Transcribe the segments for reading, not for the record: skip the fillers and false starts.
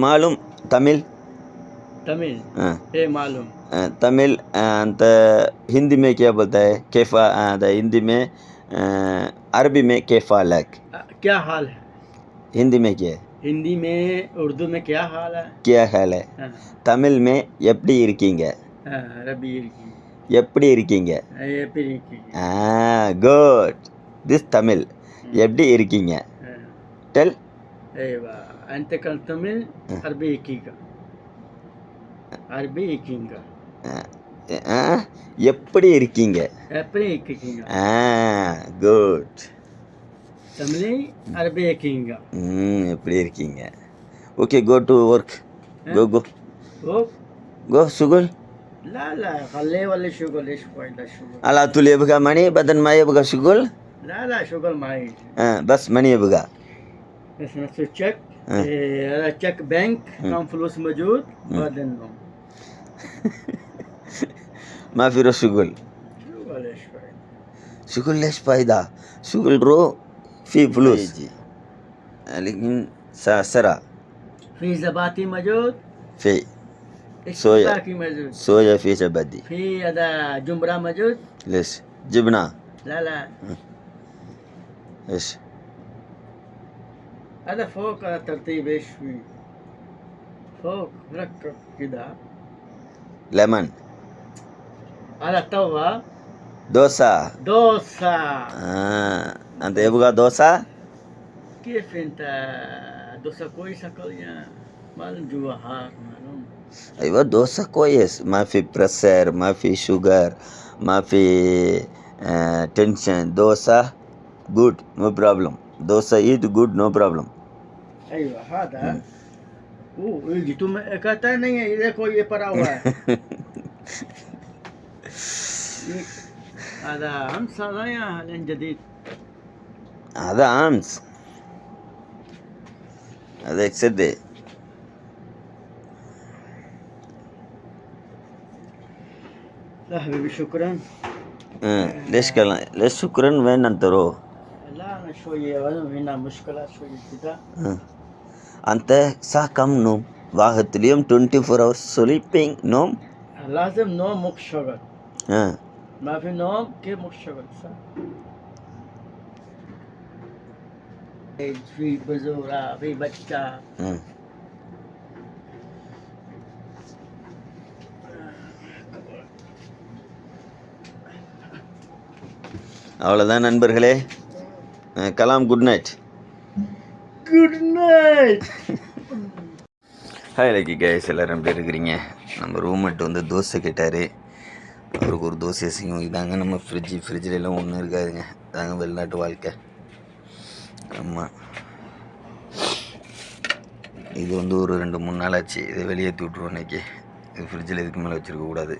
मालूम तमिल तमिल मालूम तमिल अंत हिंदी में क्या बोलता है कैफा हिंदी में अरबी में कैफा लक क्या हाल है हिंदी में क्या है हिंदी में उर्दू में क्या हाल है तमिल में எப்படி இருக்கீங்க அரபி எப்படி இருக்கீங்க எப்படி இருக்கீங்க குட் திஸ் தமிழ் எப்படி இருக்கீங்க டெல் ايوه انت كان تميل عربي كيكا عربي كيكا எப்படி இருக்கீங்க எப்படி இருக்கீங்க குட் தமிழ் அரபி كيكا எப்படி இருக்கீங்க okay go to work go school لا خليه ولا شغل ايش فايده شغل على طول يبقى ماني بدل ما يبقى شغل لا شغل معي بس ماني يبقى بس نفس تشيك هذا تشيك بنك كم فلوس موجود بعد النوم ما في له شغل ايش فايده شغل ليش فايده شغل رو في فلوس لكن سرا في زبادي موجود في soya في زبادي في هذا جمبرة موجود ليش جبنة لا ايش هذا فوق ترتيب ايش في فوق ركب كده ليمون على توها دوسة انت يبغى دوسة كيف انت دوسة كويسة كلها معلوم جواها معلوم ايوه دوسة كويس ما في بريشر ما في شوجر ما في تنشن دوسة good no problem دوسة eat good no problem ايوه هذا يجي तुम कहता नहीं है देखो ये पड़ा हुआ है هذا امس هذا يا جديد هذا امس هذا يكسد لا حبيبي شكرا ليش شكرا وين انترو لا انا شويه هنا مشكله شويه كده انت الساعة كم نوم واحد اليوم 24 hours sleeping نوم لازم نوم مو شغل ما في نوم كيف مو شغل في بزورة في بچة அவ்வளோதான் நண்பர்களே Kalam good night hi lucky guys எல்லோரும் எப்படி இருக்கிறீங்க நம்ம ரூம்மேட் வந்து தோசை கேட்டார் அவருக்கு ஒரு தோசை செய்யும் இதாங்க நம்ம ஃப்ரிட்ஜில் எல்லாம் ஒன்றும் இருக்காதுங்க இதாங்க வெளிநாட்டு வாழ்க்கை ஆமாம் இது வந்து ஒரு 2-3 நாள் ஆச்சு இதை வெளியேற்றி விட்ருவோம் இன்றைக்கி இது ஃப்ரிட்ஜில் இதுக்கு மேலே வச்சுருக்கக்கூடாது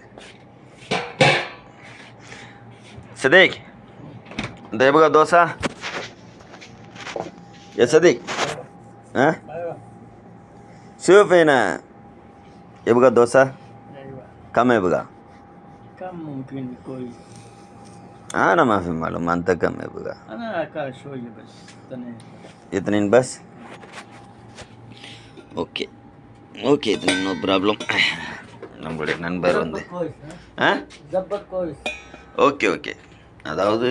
சதேக் انت يبغى دوسة يا صديق شوف هنا يبغى دوسة كم يبغى كم ممكن كويس انا ما في معلوم انت كم يبغى انا اكل شوية بس اثنين بس اوكي اثنين نو ப்ராப்ளம் நம்மளுடைய நண்பர் வந்து ஓகே அதாவது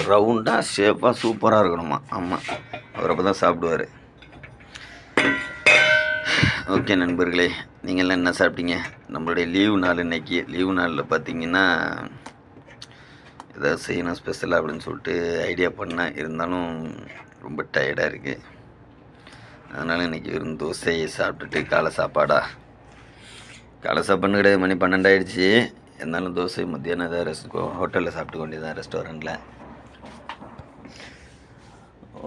ரவுண்டாக ஷேப்பாக சூப்பராக இருக்கணுமா ஆமாம் அவர் அப்போ தான் சாப்பிடுவார் ஓகே நண்பர்களே நீங்கள்லாம் என்ன சாப்பிட்டீங்க நம்மளுடைய லீவு நாள் இன்றைக்கி லீவு நாளில் பார்த்தீங்கன்னா ஏதாவது செய்யணும் ஸ்பெஷலாக அப்படின்னு சொல்லிட்டு ஐடியா பண்ணேன் இருந்தாலும் ரொம்ப டயர்டாக இருக்குது அதனால் இன்றைக்கி வெறும் தோசையை சாப்பிட்டுட்டு காலை சாப்பாடு கிடையாது மணி 12 ஆகிடுச்சி இருந்தாலும் தோசை மத்தியானம் ஏதாவது ஹோட்டலில் சாப்பிட்டு கொண்டிருந்தேன் ரெஸ்டாரண்ட்டில்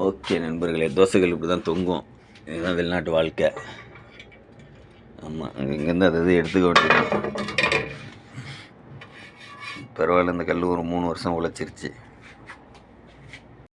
ஓகே நண்பர்களே தோசைகள் இப்படி தான் தொங்கும் இதுதான் வெளிநாட்டு வாழ்க்கை ஆமாம் இங்கேருந்து அது எடுத்துக்க வேண்டியது பரவாயில்ல இந்த கல் ஒரு 3 வருஷம் உழைச்சிருச்சு